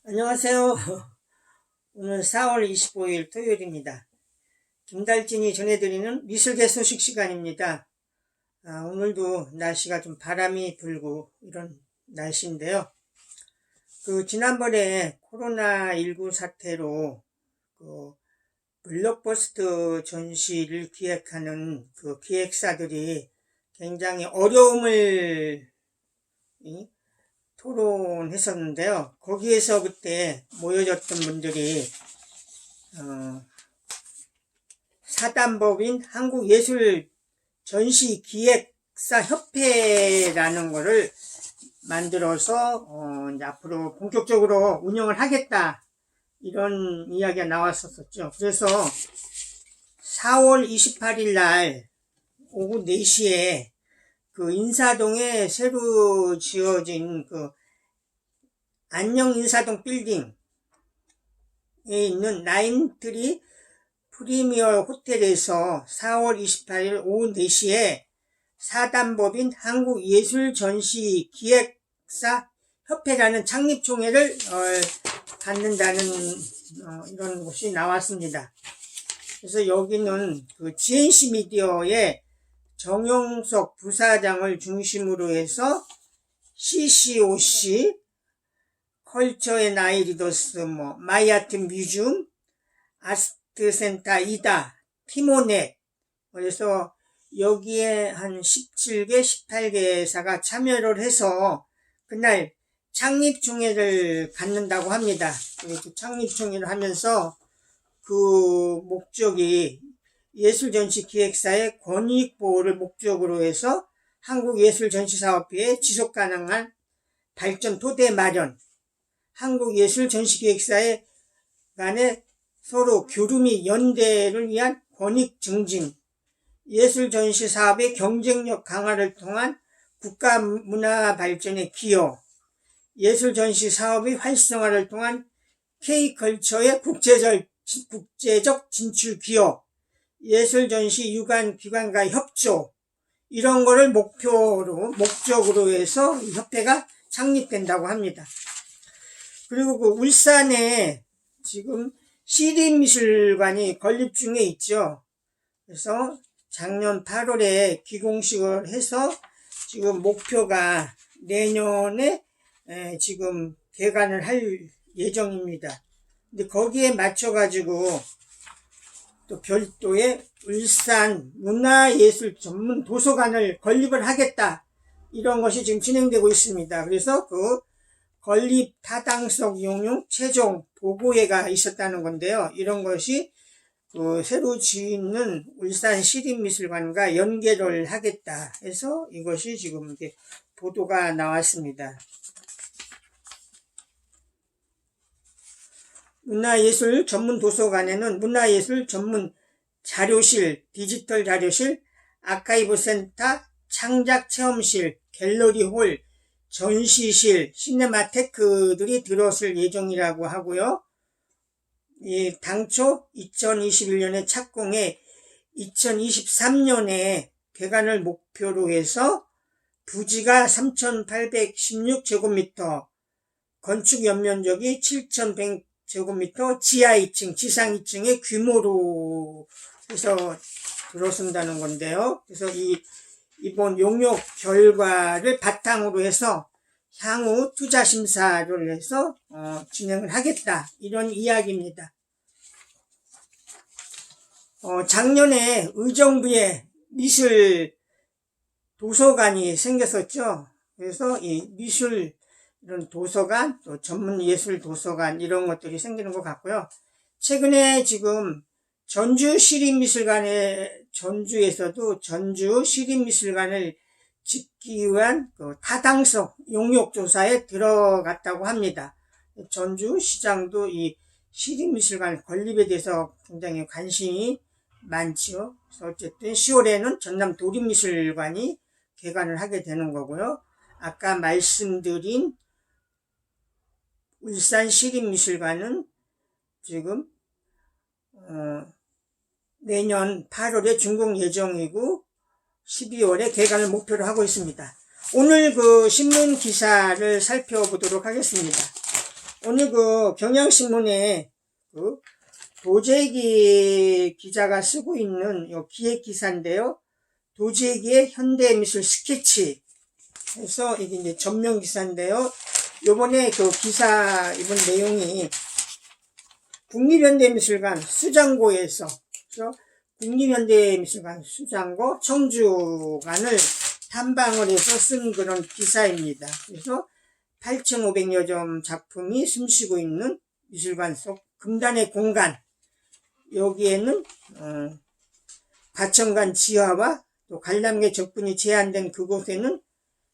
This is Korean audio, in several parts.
안녕하세요. 오늘 4월 25일 토요일입니다. 김달진이 전해드리는 미술계 소식 시간입니다. 오늘도 날씨가 좀 바람이 불고 이런 날씨인데요. 지난번에 코로나19 사태로 블록버스터 전시를 기획하는 기획사들이 굉장히 어려움을 토론했었는데요. 거기에서 그때 모여졌던 분들이 사단법인 한국예술전시기획사협회라는 거를 만들어서 이제 앞으로 본격적으로 운영을 하겠다, 이런 이야기가 나왔었죠. 그래서 4월 28일 날 오후 4시에 인사동에 새로 지어진 안녕 인사동 빌딩에 있는 나인트리 프리미어 호텔에서 4월 28일 오후 4시에 사단법인 한국예술전시기획사 협회라는 창립총회를 갖는다는 이런 것이 나왔습니다. 그래서 여기는 GNC 미디어의 정용석 부사장을 중심으로 해서 CCOC, 컬처 앤 아이리더스, 마이아트 뮤지엄, 아트센터 이다, 티모넷, 그래서 여기에 한 17개, 18개사가 참여를 해서 그날 창립총회를 갖는다고 합니다. 그래서 창립총회를 하면서 목적이 예술전시기획사의 권익보호를 목적으로 해서 한국예술전시사업회의 지속가능한 발전 토대 마련, 한국예술전시기획사의 간의 서로 교류 및 연대를 위한 권익 증진, 예술전시사업의 경쟁력 강화를 통한 국가문화 발전의 기여, 예술전시사업의 활성화를 통한 K컬처의 국제적 진출 기여, 예술전시 유관기관과의 협조, 이런 거를 목적으로 해서 이 협회가 창립된다고 합니다. 그리고 울산에 지금 시립미술관이 건립 중에 있죠. 그래서 작년 8월에 기공식을 해서 지금 목표가 내년에 지금 개관을 할 예정입니다. 근데 거기에 맞춰가지고 또 별도의 울산 문화예술 전문 도서관을 건립을 하겠다, 이런 것이 지금 진행되고 있습니다. 그래서 건립 타당성 용역 최종 보고회가 있었다는 건데요. 이런 것이 새로 짓는 울산 시립미술관과 연계를 하겠다 해서 이것이 지금 이제 보도가 나왔습니다. 문화예술 전문 도서관에는 문화예술 전문 자료실, 디지털 자료실, 아카이브 센터, 창작 체험실, 갤러리홀, 전시실, 시네마테크들이 들어설 예정이라고 하고요. 당초 2021년에 착공해 2023년에 개관을 목표로 해서 부지가 3,816제곱미터, 건축 연면적이 7,100제곱미터, 지하 2층, 지상 2층의 규모로 해서 들어선다는 건데요. 그래서 이번 용역 결과를 바탕으로 해서 향후 투자 심사를 해서 진행을 하겠다, 이런 이야기입니다. 작년에 의정부에 미술 도서관이 생겼었죠. 그래서 이 미술 이런 도서관, 또 전문 예술 도서관, 이런 것들이 생기는 것 같고요. 최근에 지금 전주에서도 전주 시립미술관을 짓기 위한 타당성 용역조사에 들어갔다고 합니다. 전주시장도 이 시립미술관 건립에 대해서 굉장히 관심이 많죠. 그래서 어쨌든 10월에는 전남 도립미술관이 개관을 하게 되는 거고요. 아까 말씀드린 울산 시립미술관은 지금 내년 8월에 준공 예정이고 12월에 개관을 목표로 하고 있습니다. 오늘 신문 기사를 살펴보도록 하겠습니다. 오늘 그 경향신문에 그 도재기 기자가 쓰고 있는 요 기획 기사인데요. 도재기의 현대미술 스케치 해서 이게 이제 전면 기사인데요. 요번에 그 기사 이번 내용이 국립현대미술관 수장고에서 국립현대미술관 수장고 청주관을 탐방을 해서 쓴 그런 기사입니다. 그래서 8,500여 점 작품이 숨쉬고 있는 미술관 속 금단의 공간, 여기에는 과천관 지하와 또 관람객 접근이 제한된 그곳에는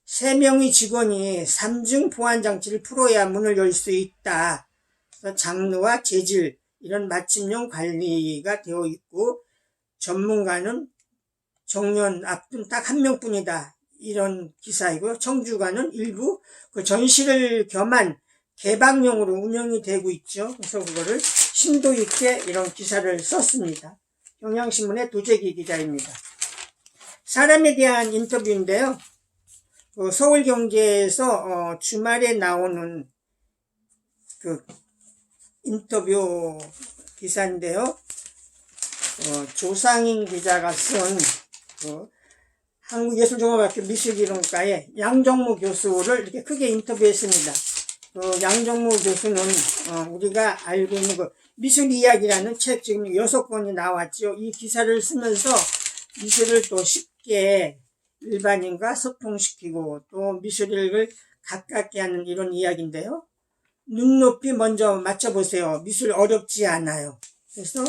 3명의 직원이 3중 보안장치를 풀어야 문을 열 수 있다. 그래서 장르와 재질 이런 맞춤형 관리가 되어 있고, 전문가는 정년 앞둔 딱 1명뿐이다. 이런 기사이고요. 청주관은 일부 그 전시를 겸한 개방용으로 운영이 되고 있죠. 그래서 그거를 심도 있게 이런 기사를 썼습니다. 경향신문의 도재기 기자입니다. 사람에 대한 인터뷰인데요. 그 서울경제에서 주말에 나오는 그 인터뷰 기사인데요. 조상인 기자가 쓴 그 한국예술종합학교 미술이론과의 양정무 교수를 이렇게 크게 인터뷰했습니다. 그 양정무 교수는 우리가 알고 있는 그 미술이야기라는 책 지금 6권이 나왔죠. 이 기사를 쓰면서 미술을 또 쉽게 일반인과 소통시키고 또 미술을 가깝게 하는 이런 이야기인데요. 눈높이 먼저 맞춰보세요. 미술 어렵지 않아요. 그래서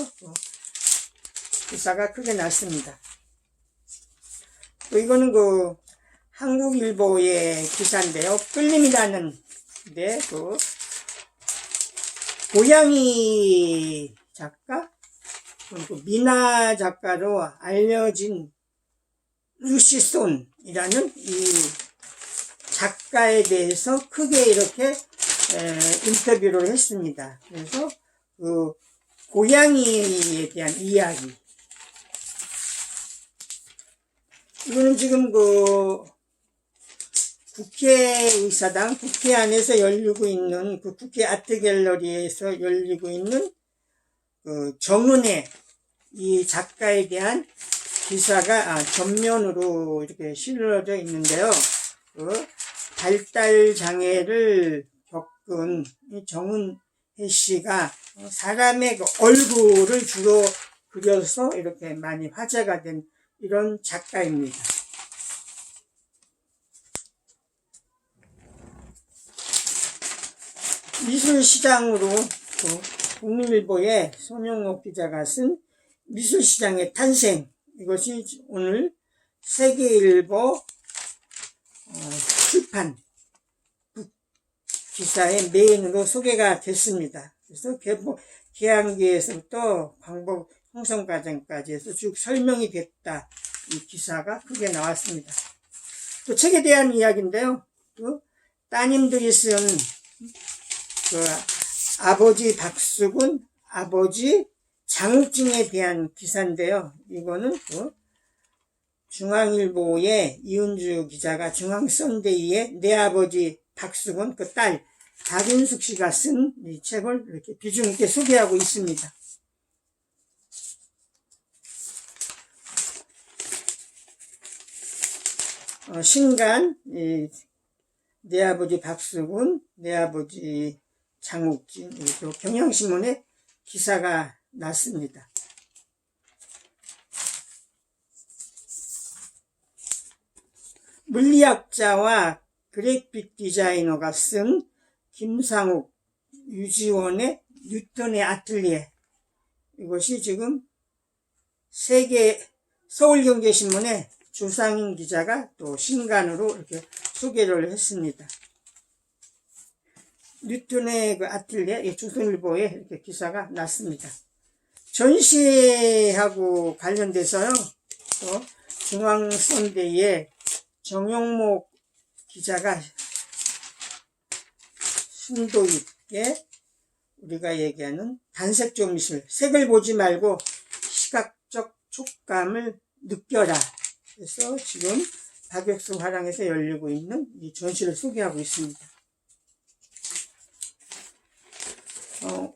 기사가 크게 났습니다. 또 이거는 그 한국일보의 기사인데요. 끌림이라는 그 고양이 작가, 그 미나 작가로 알려진 루시손이라는 이 작가에 대해서 크게 이렇게 인터뷰를 했습니다. 그래서 그 고양이에 대한 이야기. 이거는 지금 그 국회의사당, 국회 안에서 열리고 있는 그 국회 아트갤러리에서 열리고 있는 그 정은혜 이 작가에 대한 기사가 전면으로 이렇게 실려져 있는데요. 그 발달 장애를 겪은 정은혜 씨가 사람의 그 얼굴을 주로 그려서 이렇게 많이 화제가 된 이런 작가입니다. 미술시장으로 국민일보의 손영옥 기자가 쓴 미술시장의 탄생, 이것이 오늘 세계일보 출판 기사의 메인으로 소개가 됐습니다. 그래서 개항기에서부터 광복 형성 과정까지 해서 쭉 설명이 됐다. 이 기사가 크게 나왔습니다. 또 책에 대한 이야기인데요. 또 따님들이 쓴 그 아버지 박수근, 아버지 장욱진에 대한 기사인데요. 이거는 중앙일보의 이은주 기자가 중앙선데이의 내 아버지 박수근, 그 딸 박윤숙 씨가 쓴 이 책을 이렇게 비중 있게 소개하고 있습니다. 신간, 내 아버지 박수근, 내 아버지 장욱진, 또 경향신문에 기사가 났습니다. 물리학자와 그래픽 디자이너가 쓴 김상욱, 유지원의 뉴턴의 아틀리에, 이것이 지금 서울경제신문에 조상인 기자가 또 신간으로 이렇게 소개를 했습니다. 뉴턴의 그 아틀리에, 조선일보에 이렇게 기사가 났습니다. 전시하고 관련돼서요, 또 중앙선대의 정용목 기자가 심도 있게 우리가 얘기하는 단색조 미술, 색을 보지 말고 시각적 촉감을 느껴라. 그래서 지금 박역수 화랑에서 열리고 있는 이 전시를 소개하고 있습니다.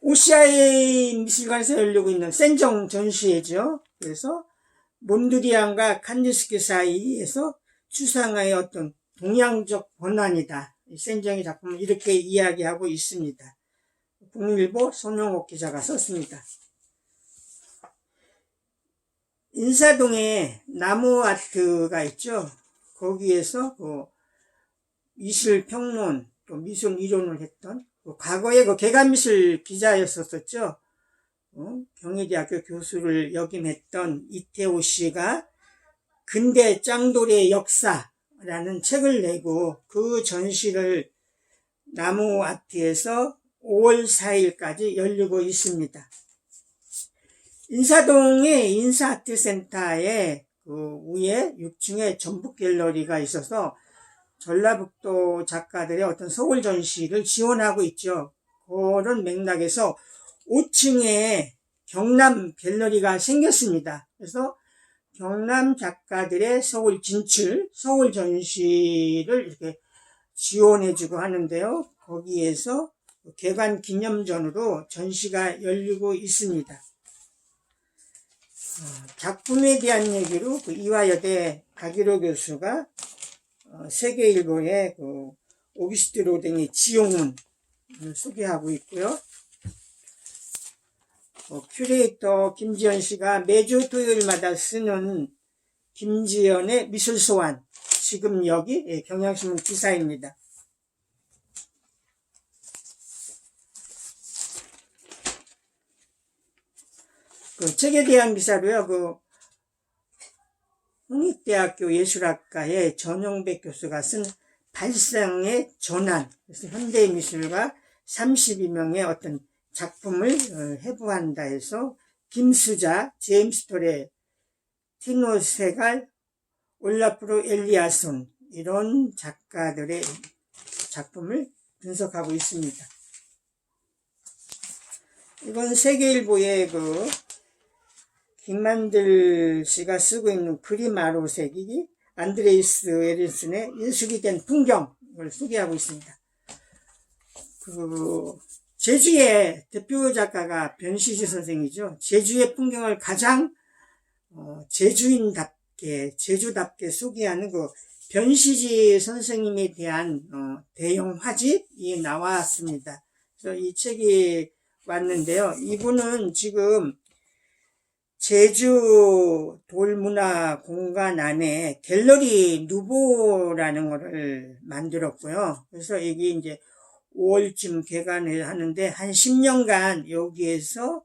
OCI 미술관에서 열리고 있는 센정 전시회죠. 그래서 몬드리안과 칸디스키 사이에서 추상화의 어떤 동양적 번안이다. 센정의 작품을 이렇게 이야기하고 있습니다. 국민일보 손영옥 기자가 썼습니다. 인사동에 나무 아트가 있죠. 거기에서 미술 평론, 또 미술 이론을 했던 과거에 개간미술 기자였었죠. 경희대학교 교수를 역임했던 이태호 씨가 근대 짱돌의 역사라는 책을 내고 그 전시를 나무 아트에서 5월 4일까지 열리고 있습니다. 인사동의 인사아트센터에 위에 6층에 전북갤러리가 있어서 전라북도 작가들의 어떤 서울 전시를 지원하고 있죠. 그런 맥락에서 5층에 경남 갤러리가 생겼습니다. 그래서 경남 작가들의 서울 진출, 서울 전시를 이렇게 지원해주고 하는데요. 거기에서 개관 기념전으로 전시가 열리고 있습니다. 작품에 대한 얘기로 이화여대 박일호 교수가 세계일보의 오기스트 로댕의 지용문을 소개하고 있고요. 큐레이터 김지연 씨가 매주 토요일마다 쓰는 김지연의 미술소환, 지금 여기 경향신문 기사입니다. 책에 대한 기사로요. 홍익대학교 예술학과의 전용백 교수가 쓴 발상의 전환, 그래서 현대미술가 32명의 어떤 작품을 해부한다 해서 김수자, 제임스 토레, 티노 세갈, 올라프로 엘리아손 이런 작가들의 작품을 분석하고 있습니다. 이건 세계일보의 김만들 씨가 쓰고 있는 그림 아로색이 안드레이스 에린슨의 인숙이 된 풍경을 소개하고 있습니다. 제주의 대표 작가가 변시지 선생이죠. 제주의 풍경을 가장 제주답게 소개하는 변시지 선생님에 대한 대형 화집이 나왔습니다. 그래서 이 책이 왔는데요. 이분은 지금 제주 돌문화 공간 안에 갤러리 누보라는 거를 만들었고요. 그래서 이게 이제 5월쯤 개관을 하는데 한 10년간 여기에서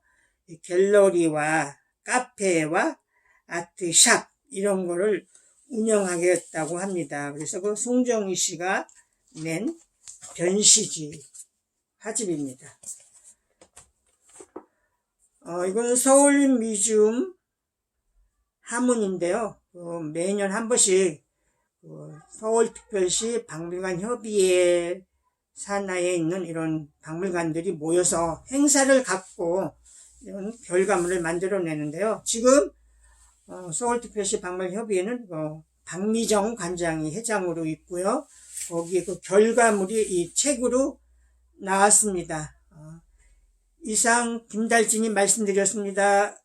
갤러리와 카페와 아트샵 이런 거를 운영하겠다고 합니다. 그래서 송정희 씨가 낸 변시지 화집입니다. 이건 서울 뮤지엄 하문인데요. 매년 한 번씩 서울특별시 박물관 협의회 산하에 있는 이런 박물관들이 모여서 행사를 갖고 이런 결과물을 만들어내는데요. 지금 서울특별시 박물협의회는 박미정 관장이 회장으로 있고요. 거기에 결과물이 이 책으로 나왔습니다. 이상 김달진이 말씀드렸습니다.